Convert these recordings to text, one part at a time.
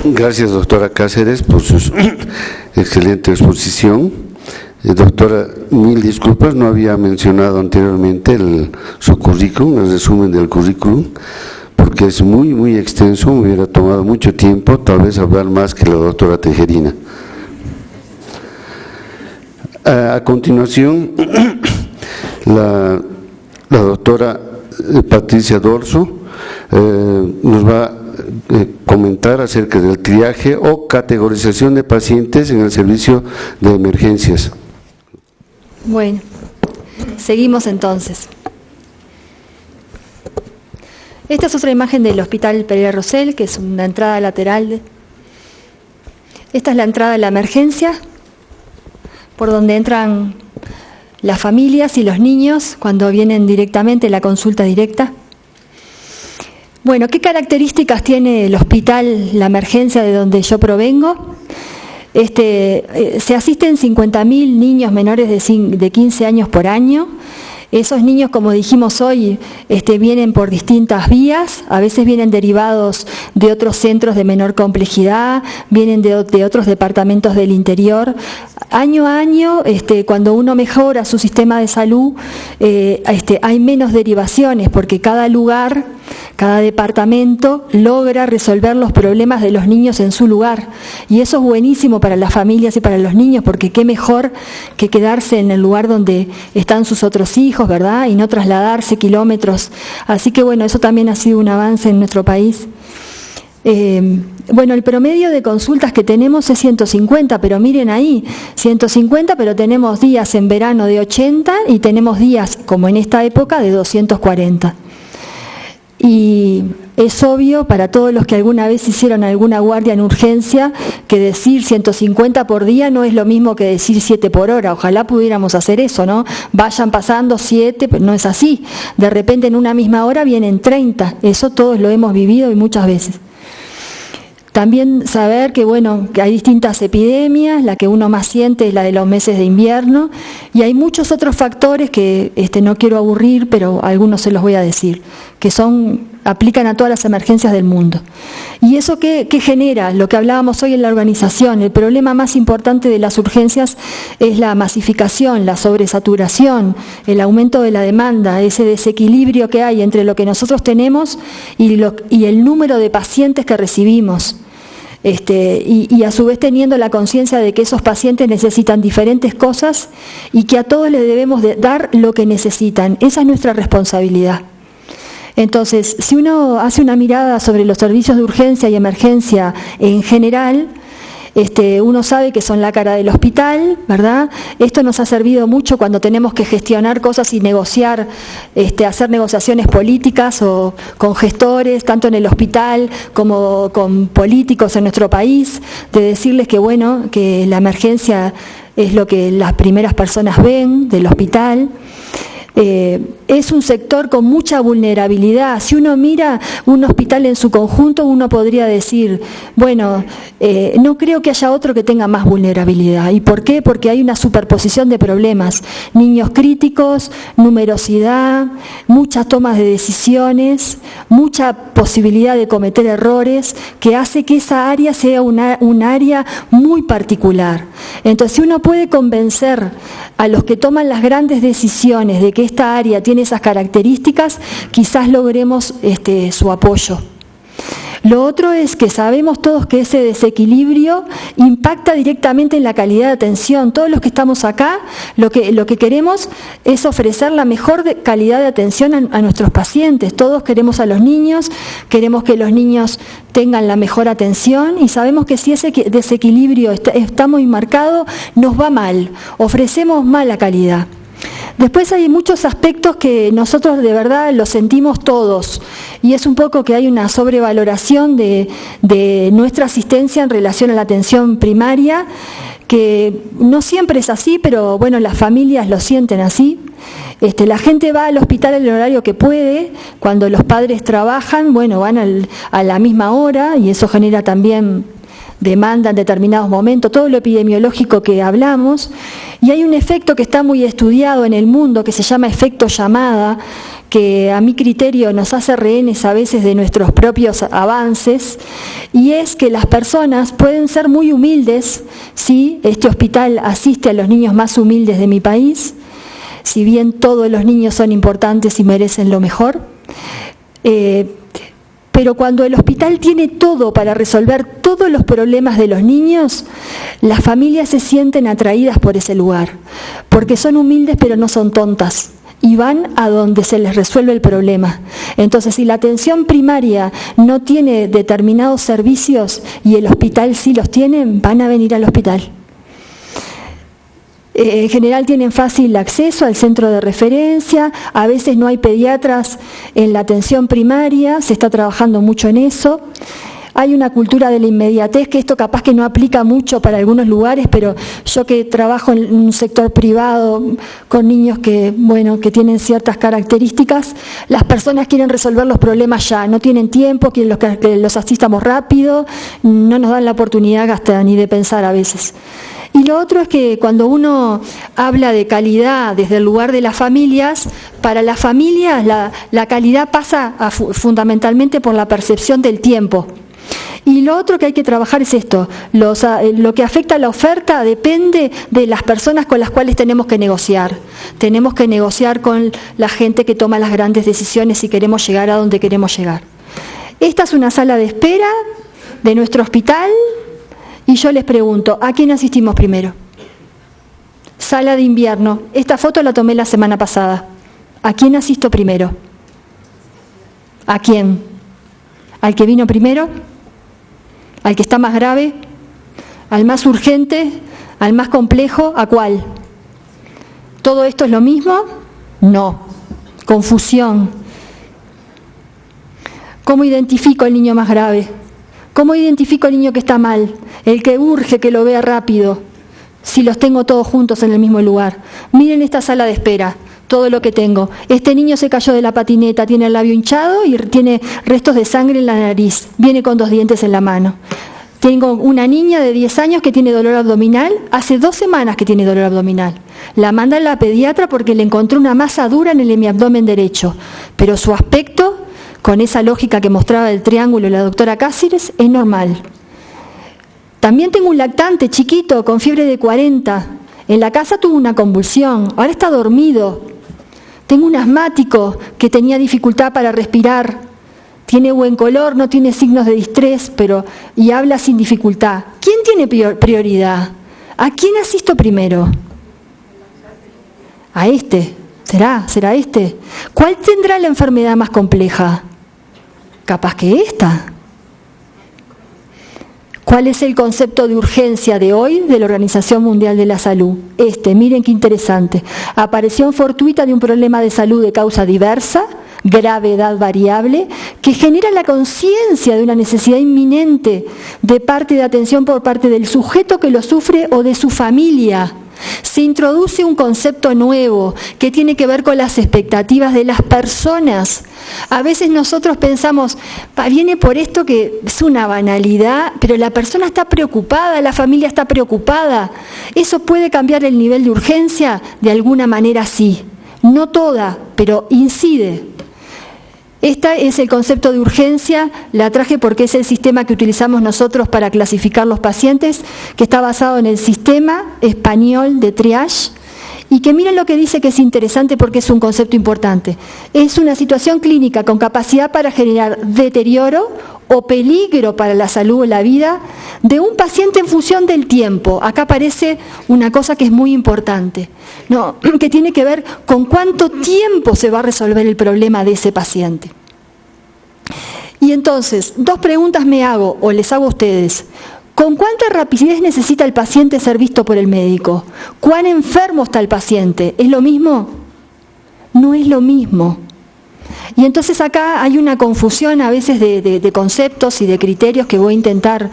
Gracias, doctora Cáceres, por su excelente exposición. Doctora, mil disculpas, no había mencionado anteriormente su currículum, el resumen del currículum, porque es muy extenso, me hubiera tomado mucho tiempo, tal vez hablar más que la doctora Tejerina. A continuación, la doctora Patricia Dorso nos va a comentar acerca del triaje o categorización de pacientes en el servicio de emergencias. Bueno, seguimos entonces. Esta es otra imagen del Hospital Pereira Rosell, que es una entrada lateral. Esta es la entrada de la emergencia, por donde entran las familias y los niños cuando vienen directamente la consulta directa. Bueno, ¿qué características tiene el hospital, la emergencia de donde yo provengo? Se asisten 50.000 niños menores de 15 años por año. Esos niños, como dijimos hoy, vienen por distintas vías, a veces vienen derivados de otros centros de menor complejidad, vienen de otros departamentos del interior. Año a año, cuando uno mejora su sistema de salud, hay menos derivaciones, porque cada lugar, cada departamento logra resolver los problemas de los niños en su lugar. Y eso es buenísimo para las familias y para los niños, porque qué mejor que quedarse en el lugar donde están sus otros hijos, ¿verdad? Y no trasladarse kilómetros. Así que bueno, eso también ha sido un avance en nuestro país. Bueno, el promedio de consultas que tenemos es 150, pero miren ahí, 150, pero tenemos días en verano de 80 y tenemos días, como en esta época, de 240. Y es obvio para todos los que alguna vez hicieron alguna guardia en urgencia que decir 150 por día no es lo mismo que decir 7 por hora. Ojalá pudiéramos hacer eso, ¿no? Vayan pasando 7, pero no es así. De repente en una misma hora vienen 30. Eso todos lo hemos vivido y muchas veces. También saber que, bueno, que hay distintas epidemias, la que uno más siente es la de los meses de invierno, y hay muchos otros factores que no quiero aburrir, pero algunos se los voy a decir, que aplican a todas las emergencias del mundo. ¿Y eso qué genera? Lo que hablábamos hoy en la organización, el problema más importante de las urgencias es la masificación, la sobresaturación, el aumento de la demanda, ese desequilibrio que hay entre lo que nosotros tenemos y el número de pacientes que recibimos. Y a su vez teniendo la conciencia de que esos pacientes necesitan diferentes cosas y que a todos les debemos dar lo que necesitan. Esa es nuestra responsabilidad. Entonces, si uno hace una mirada sobre los servicios de urgencia y emergencia en general, uno sabe que son la cara del hospital, ¿verdad? Esto nos ha servido mucho cuando tenemos que gestionar cosas y negociar, hacer negociaciones políticas o con gestores, tanto en el hospital como con políticos en nuestro país, de decirles que, bueno, que la emergencia es lo que las primeras personas ven del hospital. Es un sector con mucha vulnerabilidad. Si uno mira un hospital en su conjunto, uno podría decir, bueno, no creo que haya otro que tenga más vulnerabilidad. ¿Y por qué? Porque hay una superposición de problemas. Niños críticos, numerosidad, muchas tomas de decisiones, mucha posibilidad de cometer errores, que hace que esa área sea un área muy particular. Entonces, si uno puede convencer a los que toman las grandes decisiones de que esta área tiene esas características, quizás logremos su apoyo. Lo otro es que sabemos todos que ese desequilibrio impacta directamente en la calidad de atención. Todos los que estamos acá, lo que queremos es ofrecer la mejor calidad de atención a nuestros pacientes. Todos queremos a los niños, queremos que los niños tengan la mejor atención y sabemos que si ese desequilibrio está muy marcado, nos va mal, ofrecemos mala calidad. Después hay muchos aspectos que nosotros de verdad los sentimos todos y es un poco que hay una sobrevaloración de nuestra asistencia en relación a la atención primaria, que no siempre es así, pero bueno, las familias lo sienten así. La gente va al hospital en el horario que puede, cuando los padres trabajan, bueno, van a la misma hora y eso genera también demanda en determinados momentos, todo lo epidemiológico que hablamos, y hay un efecto que está muy estudiado en el mundo que se llama efecto llamada, que a mi criterio nos hace rehenes a veces de nuestros propios avances, y es que las personas pueden ser muy humildes, ¿sí? Este hospital asiste a los niños más humildes de mi país, si bien todos los niños son importantes y merecen lo mejor, pero cuando el hospital tiene todo para resolver todos los problemas de los niños, las familias se sienten atraídas por ese lugar, porque son humildes pero no son tontas, y van a donde se les resuelve el problema. Entonces, si la atención primaria no tiene determinados servicios y el hospital sí los tiene, van a venir al hospital. En general tienen fácil acceso al centro de referencia, a veces no hay pediatras en la atención primaria, se está trabajando mucho en eso. Hay una cultura de la inmediatez, que esto capaz que no aplica mucho para algunos lugares, pero yo que trabajo en un sector privado con niños que tienen ciertas características, las personas quieren resolver los problemas ya, no tienen tiempo, quieren que los asistamos rápido, no nos dan la oportunidad hasta ni de pensar a veces. Y lo otro es que cuando uno habla de calidad desde el lugar de las familias, para las familias la calidad pasa fundamentalmente por la percepción del tiempo. Y lo otro que hay que trabajar es esto, lo que afecta a la oferta depende de las personas con las cuales tenemos que negociar. Tenemos que negociar con la gente que toma las grandes decisiones si queremos llegar a donde queremos llegar. Esta es una sala de espera de nuestro hospital. Y yo les pregunto, ¿a quién asistimos primero? Sala de invierno. Esta foto la tomé la semana pasada. ¿A quién asisto primero? ¿A quién? ¿Al que vino primero? ¿Al que está más grave? ¿Al más urgente? ¿Al más complejo? ¿A cuál? ¿Todo esto es lo mismo? No. Confusión. ¿Cómo identifico al niño más grave? ¿Cómo identifico al niño que está mal? El que urge que lo vea rápido, si los tengo todos juntos en el mismo lugar. Miren esta sala de espera, todo lo que tengo. Este niño se cayó de la patineta, tiene el labio hinchado y tiene restos de sangre en la nariz. Viene con 2 dientes en la mano. Tengo una niña de 10 años que tiene dolor abdominal, hace 2 semanas que tiene dolor abdominal. La manda a la pediatra porque le encontró una masa dura en el hemiabdomen derecho, pero su aspecto, con esa lógica que mostraba el triángulo la doctora Cáceres, es normal. También tengo un lactante chiquito con fiebre de 40. En la casa tuvo una convulsión, ahora está dormido. Tengo un asmático que tenía dificultad para respirar. Tiene buen color, no tiene signos de distrés, y habla sin dificultad. ¿Quién tiene prioridad? ¿A quién asisto primero? A este. ¿Será este? ¿Cuál tendrá la enfermedad más compleja? Capaz que esta. ¿Cuál es el concepto de urgencia de hoy de la Organización Mundial de la Salud? Miren qué interesante. Aparición fortuita de un problema de salud de causa diversa, gravedad variable, que genera la conciencia de una necesidad inminente de parte de atención por parte del sujeto que lo sufre o de su familia. Se introduce un concepto nuevo que tiene que ver con las expectativas de las personas. A veces nosotros pensamos, viene por esto que es una banalidad, pero la persona está preocupada, la familia está preocupada. ¿Eso puede cambiar el nivel de urgencia? De alguna manera sí. No toda, pero incide. Este es el concepto de urgencia, la traje porque es el sistema que utilizamos nosotros para clasificar los pacientes, que está basado en el sistema español de triage, y que miren lo que dice, que es interesante porque es un concepto importante. Es una situación clínica con capacidad para generar deterioro o peligro para la salud o la vida de un paciente en función del tiempo. Acá aparece una cosa que es muy importante, ¿no? Que tiene que ver con cuánto tiempo se va a resolver el problema de ese paciente. Y entonces, 2 preguntas me hago, o les hago a ustedes. ¿Con cuánta rapidez necesita el paciente ser visto por el médico? ¿Cuán enfermo está el paciente? ¿Es lo mismo? No es lo mismo. Y entonces acá hay una confusión a veces de conceptos y de criterios que voy a intentar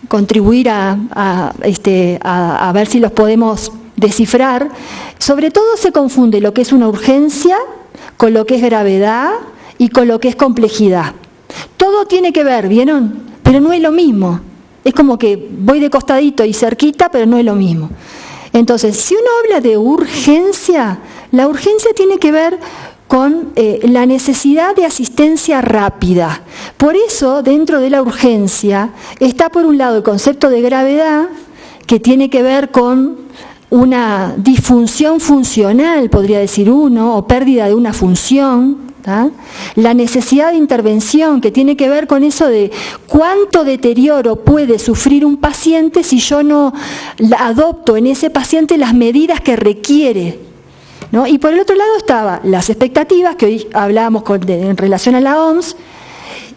contribuir a ver si los podemos descifrar. Sobre todo se confunde lo que es una urgencia con lo que es gravedad y con lo que es complejidad. Todo tiene que ver, ¿vieron? Pero no es lo mismo. Es como que voy de costadito y cerquita, pero no es lo mismo. Entonces, si uno habla de urgencia, la urgencia tiene que ver con la necesidad de asistencia rápida. Por eso, dentro de la urgencia, está por un lado el concepto de gravedad, que tiene que ver con una disfunción funcional, podría decir uno, o pérdida de una función, ¿tá? La necesidad de intervención, que tiene que ver con eso de cuánto deterioro puede sufrir un paciente si yo no adopto en ese paciente las medidas que requiere, ¿no? Y por el otro lado estaban las expectativas, que hoy hablábamos en relación a la OMS,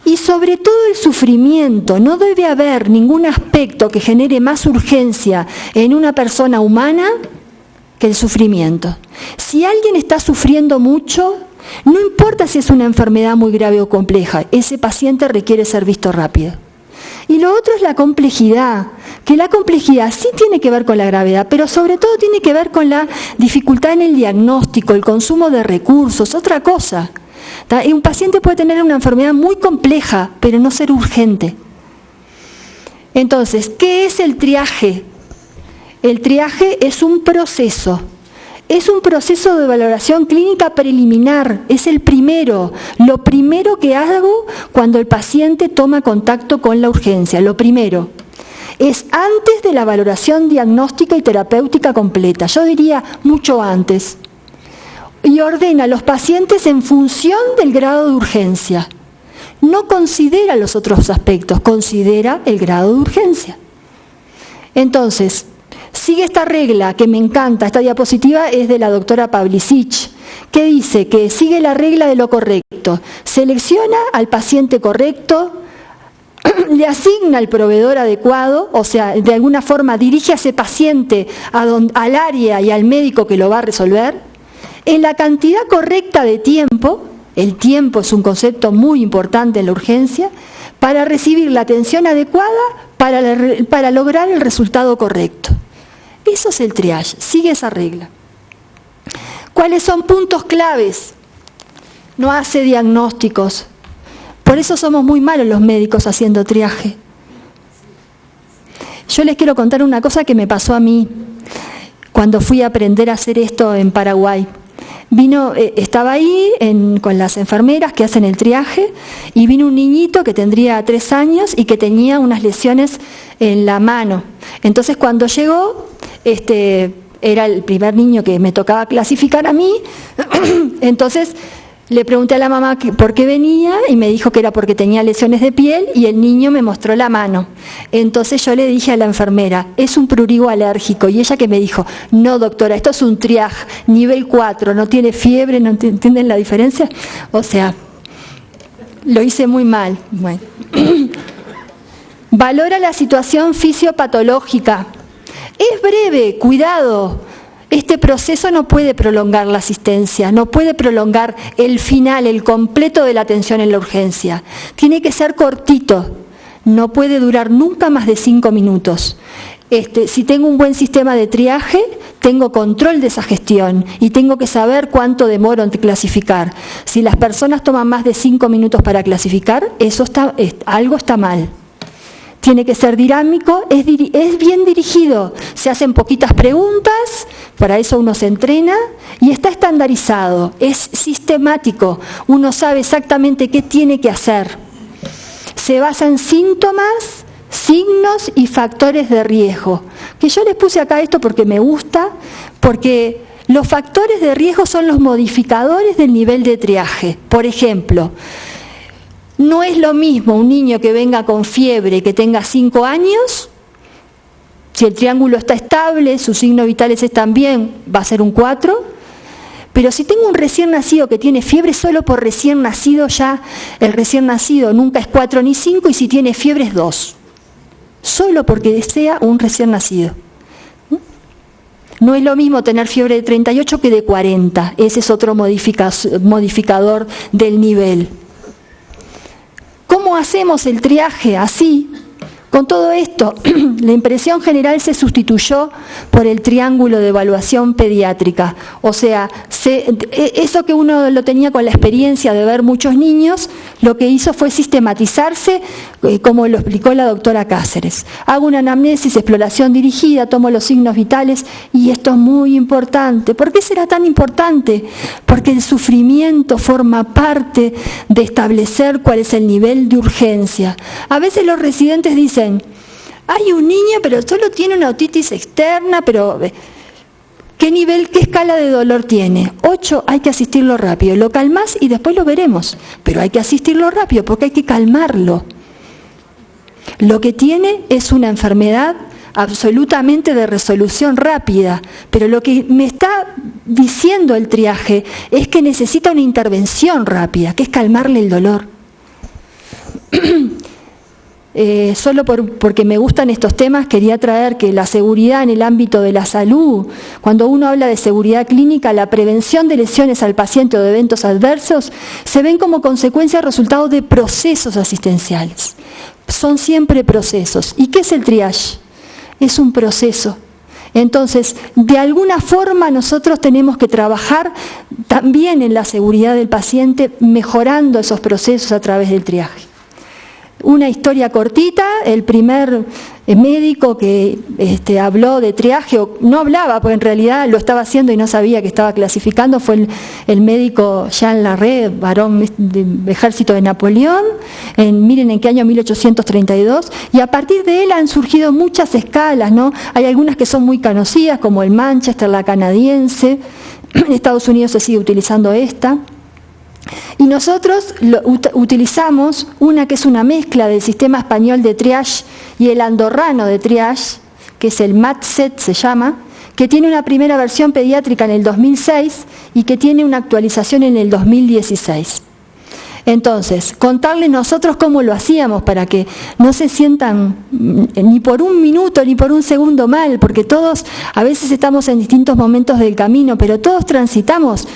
y sobre todo el sufrimiento. No debe haber ningún aspecto que genere más urgencia en una persona humana que el sufrimiento. Si alguien está sufriendo mucho, no importa si es una enfermedad muy grave o compleja, ese paciente requiere ser visto rápido. Y lo otro es la complejidad, que la complejidad sí tiene que ver con la gravedad, pero sobre todo tiene que ver con la dificultad en el diagnóstico, el consumo de recursos, otra cosa. Y un paciente puede tener una enfermedad muy compleja, pero no ser urgente. Entonces, ¿qué es el triaje? El triaje es un proceso de valoración clínica preliminar, es el primero, lo primero que hago cuando el paciente toma contacto con la urgencia, lo primero. Es antes de la valoración diagnóstica y terapéutica completa, yo diría mucho antes. Y ordena a los pacientes en función del grado de urgencia. No considera los otros aspectos, considera el grado de urgencia. Entonces, sigue esta regla que me encanta, esta diapositiva es de la doctora Pavlicic, que dice que sigue la regla de lo correcto. Selecciona al paciente correcto, le asigna al proveedor adecuado, o sea, de alguna forma dirige a ese paciente al área y al médico que lo va a resolver, en la cantidad correcta de tiempo, el tiempo es un concepto muy importante en la urgencia, para recibir la atención adecuada para lograr el resultado correcto. Eso es el triage, sigue esa regla. ¿Cuáles son puntos claves? No hace diagnósticos. Por eso somos muy malos los médicos haciendo triaje. Yo les quiero contar una cosa que me pasó a mí cuando fui a aprender a hacer esto en Paraguay. Estaba ahí con las enfermeras que hacen el triaje y vino un niñito que tendría 3 años y que tenía unas lesiones en la mano. Entonces cuando llegó, era el primer niño que me tocaba clasificar a mí, entonces le pregunté a la mamá por qué venía y me dijo que era porque tenía lesiones de piel y el niño me mostró la mano. Entonces yo le dije a la enfermera, es un prurigo alérgico, y ella que me dijo, no doctora, esto es un triage, nivel 4, no tiene fiebre, ¿no entienden la diferencia? O sea, lo hice muy mal. Bueno. Valora la situación fisiopatológica. Es breve, cuidado. Este proceso no puede prolongar la asistencia, no puede prolongar el final, el completo de la atención en la urgencia. Tiene que ser cortito, no puede durar nunca más de 5 minutos. Si tengo un buen sistema de triaje, tengo control de esa gestión y tengo que saber cuánto demoro en clasificar. Si las personas toman más de 5 minutos para clasificar, algo está mal. Tiene que ser dinámico, es bien dirigido, se hacen poquitas preguntas, para eso uno se entrena y está estandarizado, es sistemático, uno sabe exactamente qué tiene que hacer. Se basa en síntomas, signos y factores de riesgo. Que yo les puse acá esto porque me gusta, porque los factores de riesgo son los modificadores del nivel de triaje. Por ejemplo, no es lo mismo un niño que venga con fiebre, que tenga 5 años, si el triángulo está estable, sus signos vitales están bien, va a ser un 4, pero si tengo un recién nacido que tiene fiebre, solo por recién nacido ya, el recién nacido nunca es 4 ni 5, y si tiene fiebre es 2, solo porque sea un recién nacido. No es lo mismo tener fiebre de 38 que de 40, ese es otro modificador del nivel. ¿Cómo hacemos el triaje? Así, Con todo esto, la impresión general se sustituyó por el triángulo de evaluación pediátrica. O sea, eso que uno lo tenía con la experiencia de ver muchos niños, lo que hizo fue sistematizarse, como lo explicó la doctora Cáceres. Hago una anamnesis, exploración dirigida, tomo los signos vitales, y esto es muy importante. ¿Por qué será tan importante? Porque el sufrimiento forma parte de establecer cuál es el nivel de urgencia. A veces los residentes dicen, hay un niño pero solo tiene una otitis externa, pero ¿qué nivel, qué escala de dolor tiene? 8, hay que asistirlo rápido. Lo calmás y después lo veremos, pero hay que asistirlo rápido porque hay que calmarlo. Lo que tiene es una enfermedad absolutamente de resolución rápida, pero lo que me está diciendo el triaje es que necesita una intervención rápida, que es calmarle el dolor. Solo porque me gustan estos temas, quería traer que la seguridad en el ámbito de la salud, cuando uno habla de seguridad clínica, la prevención de lesiones al paciente o de eventos adversos, se ven como consecuencia resultado de procesos asistenciales. Son siempre procesos. ¿Y qué es el triage? Es un proceso. Entonces, de alguna forma nosotros tenemos que trabajar también en la seguridad del paciente, mejorando esos procesos a través del triaje. Una historia cortita, el primer médico que habló de triaje, o no hablaba, porque en realidad lo estaba haciendo y no sabía que estaba clasificando, fue el médico Jean Larrey, varón del ejército de Napoleón, miren en qué año, 1832, y a partir de él han surgido muchas escalas, ¿no? Hay algunas que son muy conocidas, como el Manchester, la canadiense, en Estados Unidos se sigue utilizando esta. Y nosotros utilizamos una que es una mezcla del sistema español de triage y el andorrano de triage, que es el MATSET se llama, que tiene una primera versión pediátrica en el 2006 y que tiene una actualización en el 2016. Entonces, contarles nosotros cómo lo hacíamos para que no se sientan ni por un minuto ni por un segundo mal, porque todos a veces estamos en distintos momentos del camino, pero todos transitamos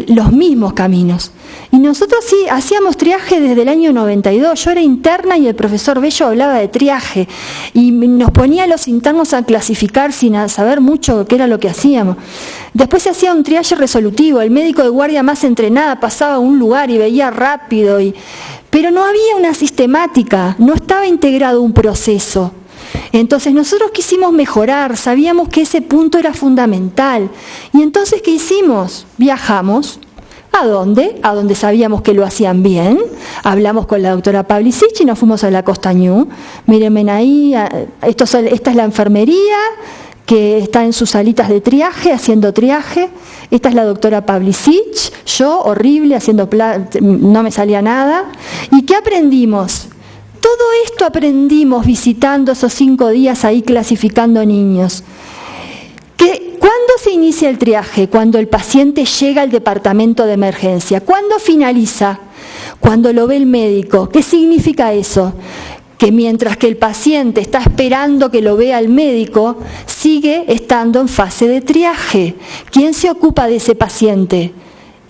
los mismos caminos. Y nosotros sí hacíamos triaje desde el año 92. Yo era interna y el profesor Bello hablaba de triaje y nos ponía a los internos a clasificar sin saber mucho qué era lo que hacíamos. Después se hacía un triaje resolutivo. El médico de guardia más entrenada pasaba a un lugar y veía rápido, pero no había una sistemática, no estaba integrado un proceso. Entonces nosotros quisimos mejorar, sabíamos que ese punto era fundamental. Y entonces, ¿qué hicimos? Viajamos. ¿A dónde? A donde sabíamos que lo hacían bien. Hablamos con la doctora Pavlicic y nos fuimos a la Costa Ñu. Mírenme ahí, esta es la enfermería que está en sus salitas de triaje, haciendo triaje. Esta es la doctora Pavlicic, yo, horrible, no me salía nada. ¿Y qué aprendimos? Todo esto aprendimos visitando esos 5 días ahí clasificando niños. ¿Cuándo se inicia el triaje? Cuando el paciente llega al departamento de emergencia. ¿Cuándo finaliza? Cuando lo ve el médico. ¿Qué significa eso? Que mientras que el paciente está esperando que lo vea el médico, sigue estando en fase de triaje. ¿Quién se ocupa de ese paciente?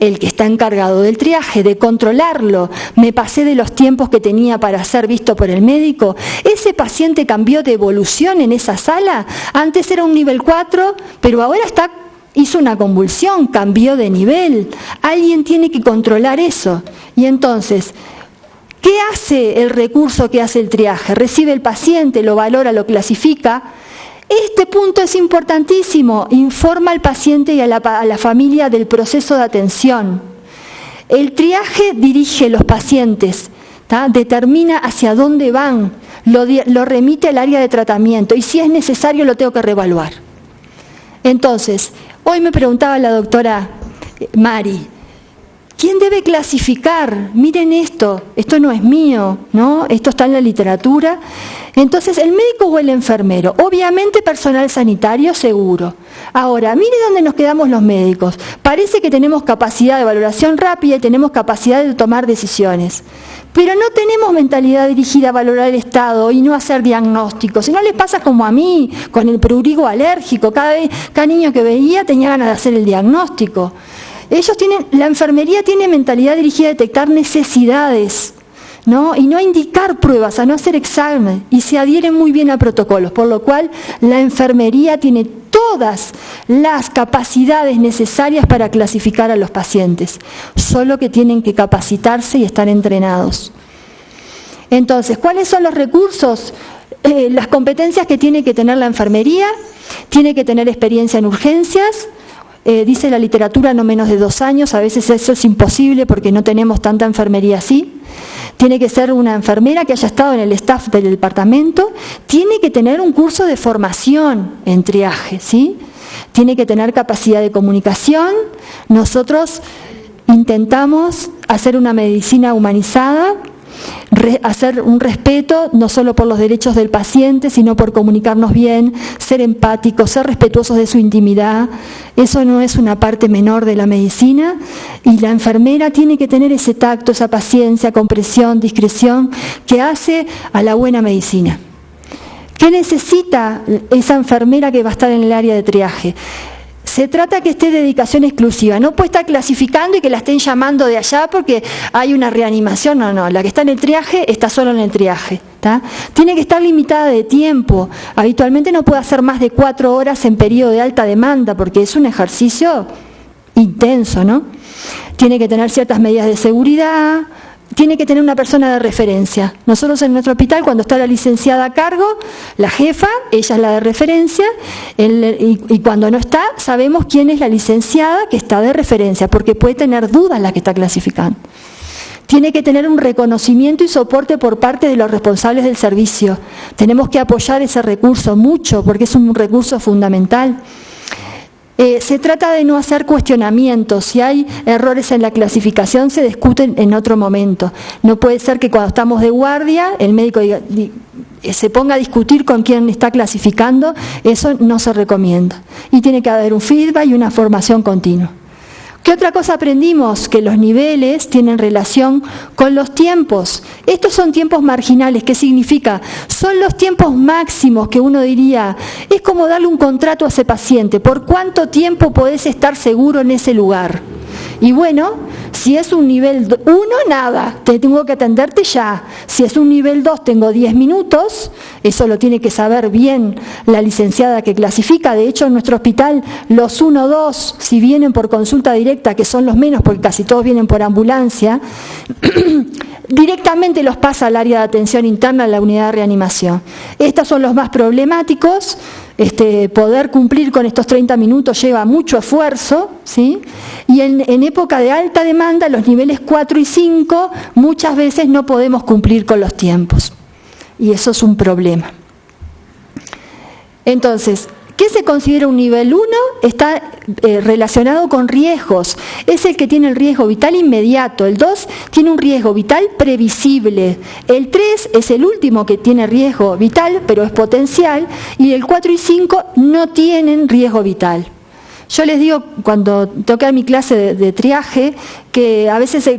El que está encargado del triaje, de controlarlo. Me pasé de los tiempos que tenía para ser visto por el médico. ¿Ese paciente cambió de evolución en esa sala? Antes era un nivel 4, pero ahora hizo una convulsión, cambió de nivel. Alguien tiene que controlar eso. Y entonces, ¿qué hace el recurso que hace el triaje? Recibe el paciente, lo valora, lo clasifica. Este punto es importantísimo, informa al paciente y a la familia del proceso de atención. El triaje dirige los pacientes, determina hacia dónde van, lo remite al área de tratamiento y si es necesario lo tengo que reevaluar. Entonces, hoy me preguntaba la doctora Mari, ¿quién debe clasificar? Miren esto no es mío, ¿no? Esto está en la literatura. Entonces, ¿el médico o el enfermero? Obviamente personal sanitario, seguro. Ahora, mire dónde nos quedamos los médicos. Parece que tenemos capacidad de valoración rápida y tenemos capacidad de tomar decisiones. Pero no tenemos mentalidad dirigida a valorar el estado y no hacer diagnósticos. Si no les pasa como a mí, con el prurigo alérgico. Cada niño que veía tenía ganas de hacer el diagnóstico. La enfermería tiene mentalidad dirigida a detectar necesidades. ¿no? Y no indicar pruebas, a no hacer examen, y se adhieren muy bien a protocolos, por lo cual la enfermería tiene todas las capacidades necesarias para clasificar a los pacientes, solo que tienen que capacitarse y estar entrenados. Entonces, ¿cuáles son los recursos? Las competencias que tiene que tener la enfermería: tiene que tener experiencia en urgencias, dice la literatura no menos de 2 años, a veces eso es imposible porque no tenemos tanta enfermería así. Tiene que ser una enfermera que haya estado en el staff del departamento, tiene que tener un curso de formación en triaje, ¿sí? Tiene que tener capacidad de comunicación. Nosotros intentamos hacer una medicina humanizada, hacer un respeto no solo por los derechos del paciente, sino por comunicarnos bien, ser empáticos, ser respetuosos de su intimidad. Eso no es una parte menor de la medicina, y la enfermera tiene que tener ese tacto, esa paciencia, comprensión, discreción que hace a la buena medicina. ¿Qué necesita esa enfermera que va a estar en el área de triaje? Se trata que esté dedicación exclusiva, no puede estar clasificando y que la estén llamando de allá porque hay una reanimación, no, la que está en el triaje está solo en el triaje, ¿tá? Tiene que estar limitada de tiempo, habitualmente no puede hacer más de 4 horas en periodo de alta demanda porque es un ejercicio intenso, ¿no? Tiene que tener ciertas medidas de seguridad, tiene que tener una persona de referencia. Nosotros en nuestro hospital, cuando está la licenciada a cargo, la jefa, ella es la de referencia, y cuando no está, sabemos quién es la licenciada que está de referencia, porque puede tener dudas la que está clasificando. Tiene que tener un reconocimiento y soporte por parte de los responsables del servicio. Tenemos que apoyar ese recurso mucho, porque es un recurso fundamental. Se trata de no hacer cuestionamientos. Si hay errores en la clasificación, se discuten en otro momento. No puede ser que cuando estamos de guardia, el médico se ponga a discutir con quien está clasificando. Eso no se recomienda. Y tiene que haber un feedback y una formación continua. ¿Qué otra cosa aprendimos? Que los niveles tienen relación con los tiempos. Estos son tiempos marginales. ¿Qué significa? Son los tiempos máximos que uno diría, es como darle un contrato a ese paciente. ¿Por cuánto tiempo podés estar seguro en ese lugar? Y bueno, si es un nivel 1, nada, te tengo que atenderte ya. Si es un nivel 2, tengo 10 minutos, eso lo tiene que saber bien la licenciada que clasifica. De hecho, en nuestro hospital, los 1, 2, si vienen por consulta directa, que son los menos porque casi todos vienen por ambulancia, directamente los pasa al área de atención interna, a la unidad de reanimación. Estos son los más problemáticos. Poder cumplir con estos 30 minutos lleva mucho esfuerzo, ¿sí? Y en época de alta demanda, los niveles 4 y 5, muchas veces no podemos cumplir con los tiempos. Y eso es un problema. Entonces, ¿qué se considera un nivel 1? Está relacionado con riesgos. Es el que tiene el riesgo vital inmediato. El 2 tiene un riesgo vital previsible. El 3 es el último que tiene riesgo vital, pero es potencial. Y el 4 y 5 no tienen riesgo vital. Yo les digo, cuando tengo que dar mi clase de triaje, que a veces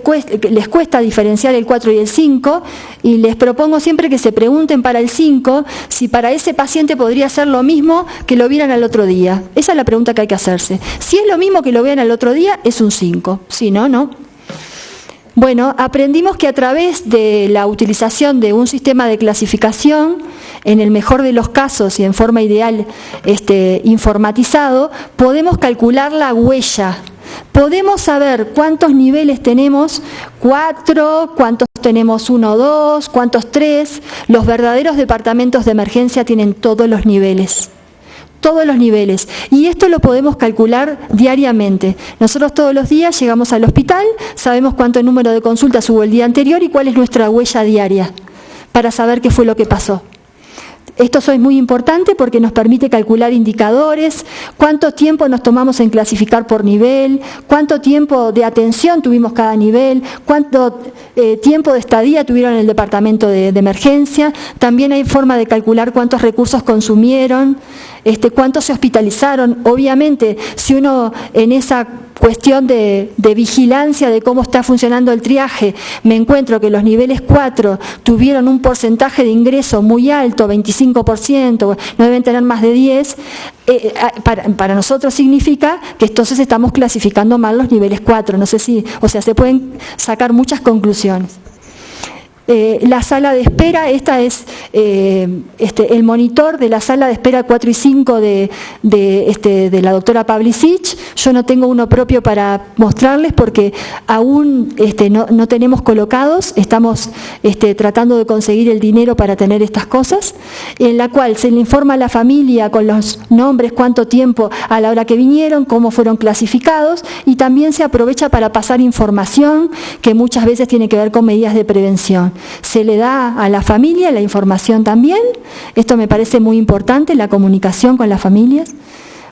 les cuesta diferenciar el 4 y el 5, y les propongo siempre que se pregunten para el 5 si para ese paciente podría ser lo mismo que lo vieran al otro día. Esa es la pregunta que hay que hacerse. Si es lo mismo que lo vean al otro día, es un 5. Si no, no. Bueno, aprendimos que a través de la utilización de un sistema de clasificación, en el mejor de los casos y en forma ideal informatizado, podemos calcular la huella. Podemos saber cuántos niveles tenemos, 4, cuántos tenemos 1, 2, cuántos 3. Los verdaderos departamentos de emergencia tienen todos los niveles. Todos los niveles. Y esto lo podemos calcular diariamente. Nosotros todos los días llegamos al hospital, sabemos cuánto número de consultas hubo el día anterior y cuál es nuestra huella diaria, para saber qué fue lo que pasó. Esto es muy importante porque nos permite calcular indicadores, cuánto tiempo nos tomamos en clasificar por nivel, cuánto tiempo de atención tuvimos cada nivel, cuánto tiempo de estadía tuvieron en el departamento de emergencia. También hay forma de calcular cuántos recursos consumieron, cuántos se hospitalizaron. Obviamente, si uno en esa cuestión de vigilancia de cómo está funcionando el triaje, me encuentro que los niveles 4 tuvieron un porcentaje de ingreso muy alto, 25%, no deben tener más de 10, para nosotros significa que entonces estamos clasificando mal los niveles 4. No sé si, se pueden sacar muchas conclusiones. La sala de espera, esta es el monitor de la sala de espera 4 y 5 de la doctora Pavlicic. Yo no tengo uno propio para mostrarles porque aún no tenemos colocados, estamos tratando de conseguir el dinero para tener estas cosas, en la cual se le informa a la familia con los nombres, cuánto tiempo, a la hora que vinieron, cómo fueron clasificados, y también se aprovecha para pasar información que muchas veces tiene que ver con medidas de prevención. Se le da a la familia la información también. Esto me parece muy importante, la comunicación con las familias.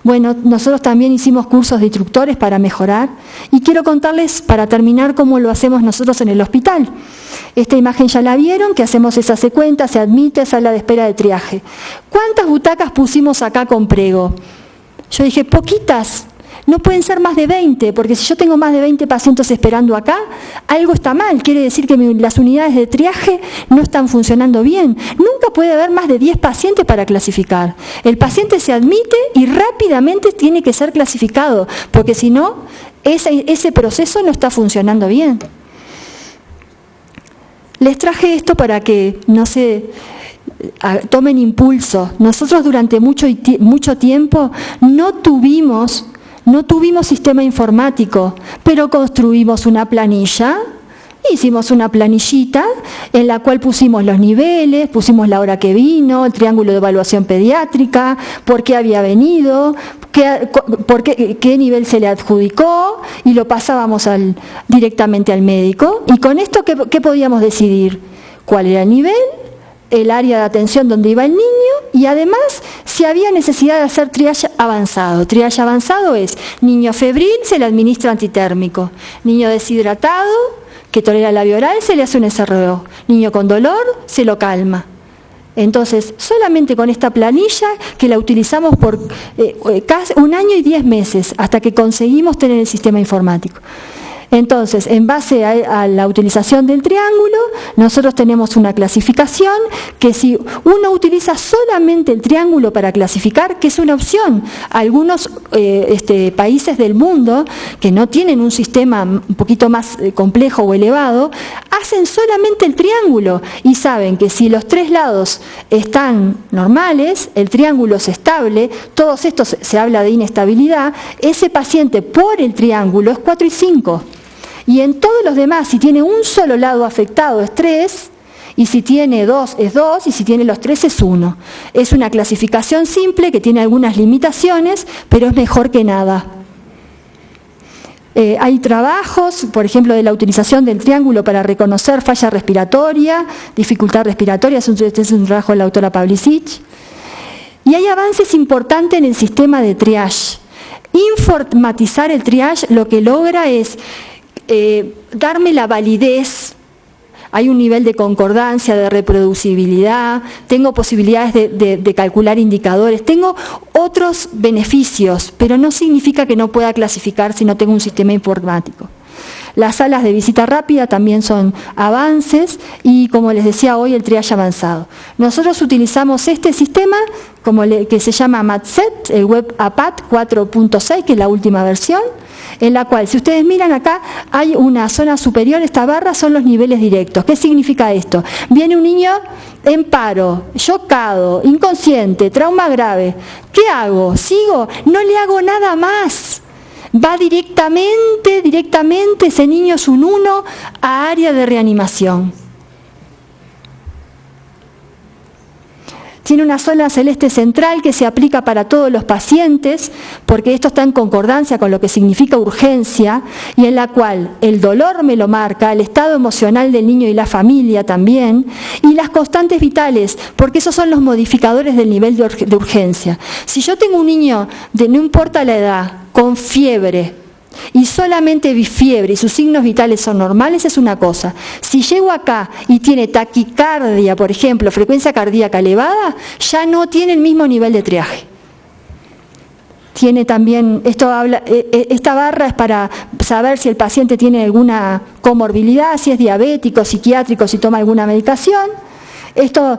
Bueno, nosotros también hicimos cursos de instructores para mejorar. Y quiero contarles, para terminar, cómo lo hacemos nosotros en el hospital. Esta imagen ya la vieron, que hacemos esa secuencia, se admite, sala de espera de triaje. ¿Cuántas butacas pusimos acá con prego? Yo dije, poquitas. No pueden ser más de 20, porque si yo tengo más de 20 pacientes esperando acá, algo está mal. Quiere decir que las unidades de triaje no están funcionando bien. Nunca puede haber más de 10 pacientes para clasificar. El paciente se admite y rápidamente tiene que ser clasificado, porque si no, ese proceso no está funcionando bien. Les traje esto para que no se tomen impulso. Nosotros durante mucho tiempo no tuvimos sistema informático, pero construimos una planilla, hicimos una planillita en la cual pusimos los niveles, pusimos la hora que vino, el triángulo de evaluación pediátrica, por qué había venido, qué nivel se le adjudicó, y lo pasábamos directamente al médico. Y con esto, ¿qué podíamos decidir? ¿Cuál era el nivel? El área de atención donde iba el niño, y además si había necesidad de hacer triage avanzado. Triage avanzado es niño febril, se le administra antitérmico, niño deshidratado que tolera la vía oral, se le hace un SRO, niño con dolor, se lo calma. Entonces, solamente con esta planilla, que la utilizamos por casi 1 año y 10 meses, hasta que conseguimos tener el sistema informático. Entonces, en base a la utilización del triángulo, nosotros tenemos una clasificación que si uno utiliza solamente el triángulo para clasificar, que es una opción, algunos países del mundo que no tienen un sistema un poquito más complejo o elevado, hacen solamente el triángulo y saben que si los 3 lados están normales, el triángulo es estable, todos estos se habla de inestabilidad, ese paciente por el triángulo es 4 y 5. Y en todos los demás, si tiene un solo lado afectado es 3, y si tiene 2 es 2, y si tiene los 3 es 1. Es una clasificación simple que tiene algunas limitaciones, pero es mejor que nada. Hay trabajos, por ejemplo, de la utilización del triángulo para reconocer falla respiratoria, dificultad respiratoria, este es un trabajo de la doctora Pavlicic. Y hay avances importantes en el sistema de triage. Informatizar el triage lo que logra es darme la validez, hay un nivel de concordancia, de reproducibilidad, tengo posibilidades de calcular indicadores, tengo otros beneficios, pero no significa que no pueda clasificar si no tengo un sistema informático. Las salas de visita rápida también son avances y, como les decía hoy, el triage avanzado. Nosotros utilizamos este sistema que se llama MATSET, el Web APAT 4.6, que es la última versión, en la cual, si ustedes miran acá, hay una zona superior, esta barra son los niveles directos. ¿Qué significa esto? Viene un niño en paro, chocado, inconsciente, trauma grave. ¿Qué hago? ¿Sigo? No le hago nada más. Va directamente, ese niño es un 1 a área de reanimación. Tiene una zona celeste central que se aplica para todos los pacientes, porque esto está en concordancia con lo que significa urgencia, y en la cual el dolor me lo marca, el estado emocional del niño y la familia también, y las constantes vitales, porque esos son los modificadores del nivel de urgencia. Si yo tengo un niño, no importa la edad, con fiebre, y solamente fiebre y sus signos vitales son normales, es una cosa. Si llego acá y tiene taquicardia, por ejemplo, frecuencia cardíaca elevada, ya no tiene el mismo nivel de triaje. Tiene también, esta barra es para saber si el paciente tiene alguna comorbilidad, si es diabético, psiquiátrico, si toma alguna medicación. Esto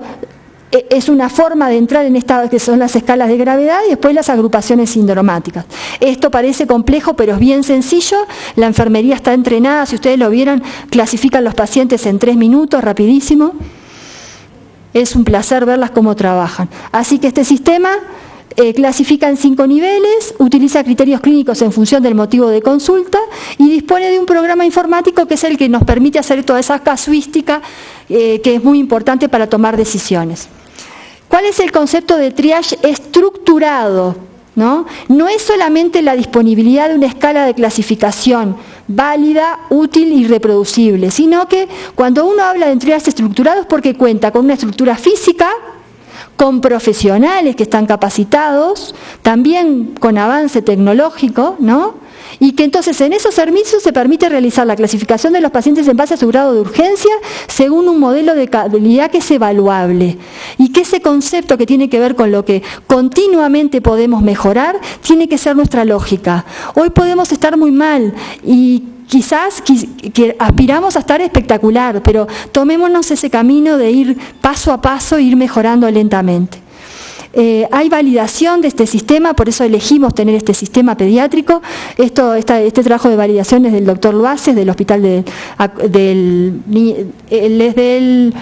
es una forma de entrar en esta, que son las escalas de gravedad, y después las agrupaciones sindromáticas. Esto parece complejo, pero es bien sencillo. La enfermería está entrenada, si ustedes lo vieron, clasifican los pacientes en 3 minutos, rapidísimo. Es un placer verlas cómo trabajan. Así que este sistema clasifica en 5 niveles, utiliza criterios clínicos en función del motivo de consulta y dispone de un programa informático que es el que nos permite hacer toda esa casuística que es muy importante para tomar decisiones. ¿Cuál es el concepto de triage estructurado? ¿No? No es solamente la disponibilidad de una escala de clasificación válida, útil y reproducible, sino que cuando uno habla de triage estructurado es porque cuenta con una estructura física, con profesionales que están capacitados, también con avance tecnológico, ¿no? Y que entonces en esos servicios se permite realizar la clasificación de los pacientes en base a su grado de urgencia según un modelo de calidad que es evaluable. Y que ese concepto que tiene que ver con lo que continuamente podemos mejorar, tiene que ser nuestra lógica. Hoy podemos estar muy mal y quizás que aspiramos a estar espectacular, pero tomémonos ese camino de ir paso a paso e ir mejorando lentamente. Hay validación de este sistema, por eso elegimos tener este sistema pediátrico. Este trabajo de validación es del doctor Luaces, del hospital él es del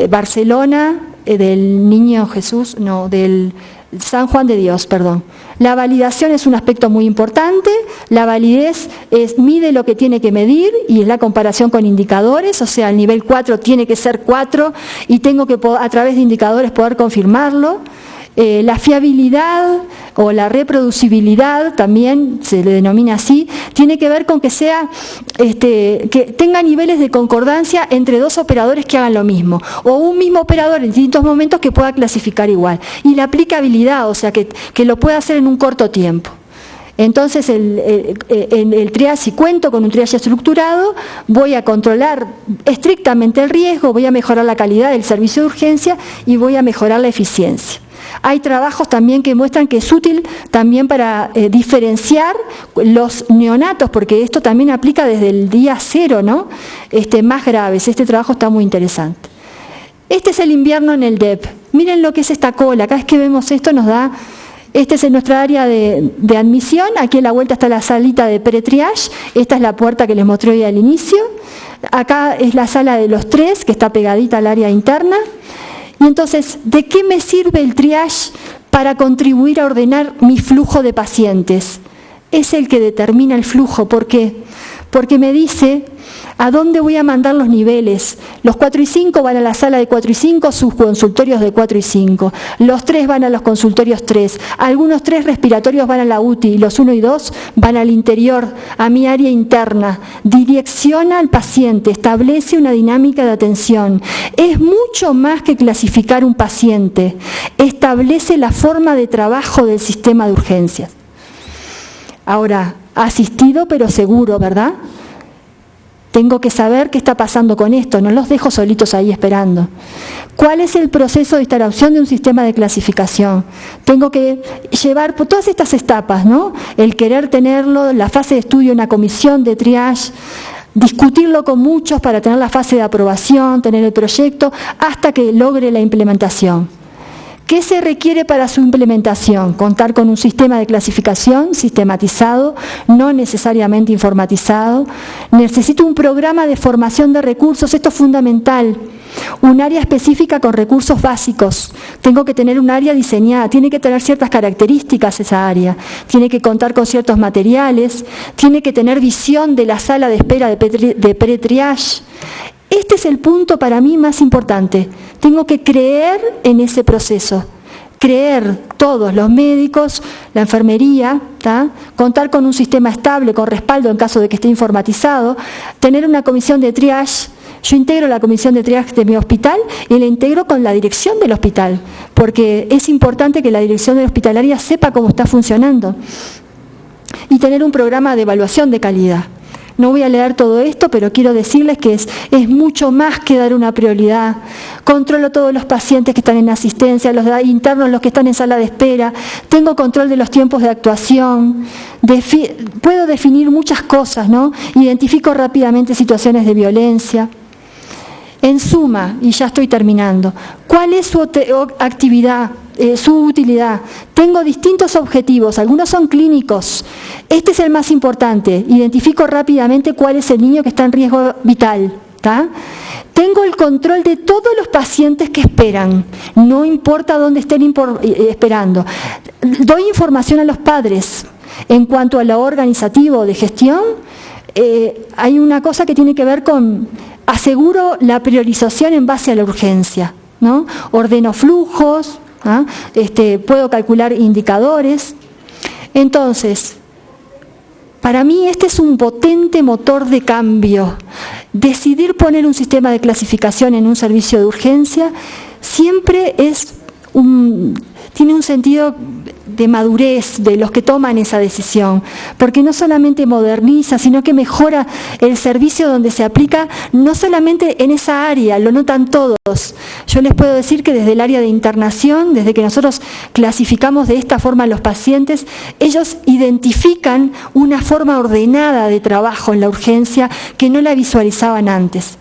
Barcelona, del Niño Jesús, no, del San Juan de Dios, perdón. La validación es un aspecto muy importante. La validez mide lo que tiene que medir y es la comparación con indicadores, o sea, el nivel 4 tiene que ser 4 y tengo que a través de indicadores poder confirmarlo. La fiabilidad o la reproducibilidad, también se le denomina así, tiene que ver con que sea que tenga niveles de concordancia entre 2 operadores que hagan lo mismo, o un mismo operador en distintos momentos que pueda clasificar igual. Y la aplicabilidad, o sea, que lo pueda hacer en un corto tiempo. Entonces, en el triage, si cuento con un triage estructurado, voy a controlar estrictamente el riesgo, voy a mejorar la calidad del servicio de urgencia y voy a mejorar la eficiencia. Hay trabajos también que muestran que es útil también para diferenciar los neonatos, porque esto también aplica desde el día 0, ¿no? Más graves. Este trabajo está muy interesante. Este es el invierno en el DEP. Miren lo que es esta cola. Cada vez que vemos esto nos da... Este es nuestra área de admisión. Aquí a la vuelta está la salita de pre-triage. Esta es la puerta que les mostré hoy al inicio. Acá es la sala de los 3, que está pegadita al área interna. Y entonces, ¿de qué me sirve el triage para contribuir a ordenar mi flujo de pacientes? Es el que determina el flujo. ¿Por qué? Porque me dice a dónde voy a mandar los niveles. Los 4 y 5 van a la sala de 4 y 5, sus consultorios de 4 y 5. Los 3 van a los consultorios 3. Algunos 3 respiratorios van a la UTI. Los 1 y 2 van al interior, a mi área interna. Direcciona al paciente, establece una dinámica de atención. Es mucho más que clasificar un paciente. Establece la forma de trabajo del sistema de urgencias. Ahora, asistido pero seguro, ¿verdad? Tengo que saber qué está pasando con esto, no los dejo solitos ahí esperando. ¿Cuál es el proceso de instalación de un sistema de clasificación? Tengo que llevar por todas estas etapas, ¿no? El querer tenerlo, la fase de estudio, una comisión de triage, discutirlo con muchos para tener la fase de aprobación, tener el proyecto, hasta que logre la implementación. ¿Qué se requiere para su implementación? Contar con un sistema de clasificación sistematizado, no necesariamente informatizado. Necesito un programa de formación de recursos, esto es fundamental. Un área específica con recursos básicos. Tengo que tener un área diseñada, tiene que tener ciertas características esa área. Tiene que contar con ciertos materiales, tiene que tener visión de la sala de espera de pre-triage. Este es el punto para mí más importante. Tengo que creer en ese proceso. Creer todos, los médicos, la enfermería, ¿tá? Contar con un sistema estable, con respaldo en caso de que esté informatizado, tener una comisión de triage. Yo integro la comisión de triage de mi hospital y la integro con la dirección del hospital, porque es importante que la dirección de la hospitalaria sepa cómo está funcionando. Y tener un programa de evaluación de calidad. No voy a leer todo esto, pero quiero decirles que es mucho más que dar una prioridad. Controlo todos los pacientes que están en asistencia, los internos, los que están en sala de espera. Tengo control de los tiempos de actuación. Puedo definir muchas cosas, ¿no? Identifico rápidamente situaciones de violencia. En suma, y ya estoy terminando, ¿cuál es su actividad, su utilidad? Tengo distintos objetivos, algunos son clínicos. Este es el más importante. Identifico rápidamente cuál es el niño que está en riesgo vital. ¿Tá? Tengo el control de todos los pacientes que esperan, no importa dónde estén esperando. Doy información a los padres. En cuanto a lo organizativo de gestión, hay una cosa que tiene que ver con aseguro la priorización en base a la urgencia, ¿no? Ordeno flujos, ¿ah? Puedo calcular indicadores. Entonces, para mí este es un potente motor de cambio. Decidir poner un sistema de clasificación en un servicio de urgencia siempre tiene un sentido de madurez de los que toman esa decisión, porque no solamente moderniza, sino que mejora el servicio donde se aplica, no solamente en esa área, lo notan todos. Yo les puedo decir que desde el área de internación, desde que nosotros clasificamos de esta forma a los pacientes, ellos identifican una forma ordenada de trabajo en la urgencia que no la visualizaban antes.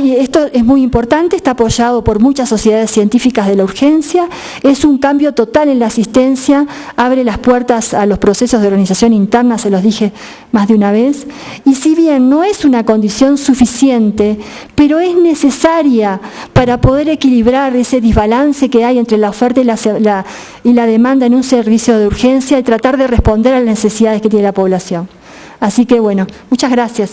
Esto es muy importante, está apoyado por muchas sociedades científicas de la urgencia, es un cambio total en la asistencia, abre las puertas a los procesos de organización interna, se los dije más de una vez, y si bien no es una condición suficiente, pero es necesaria para poder equilibrar ese desbalance que hay entre la oferta y la demanda en un servicio de urgencia y tratar de responder a las necesidades que tiene la población. Así que bueno, muchas gracias.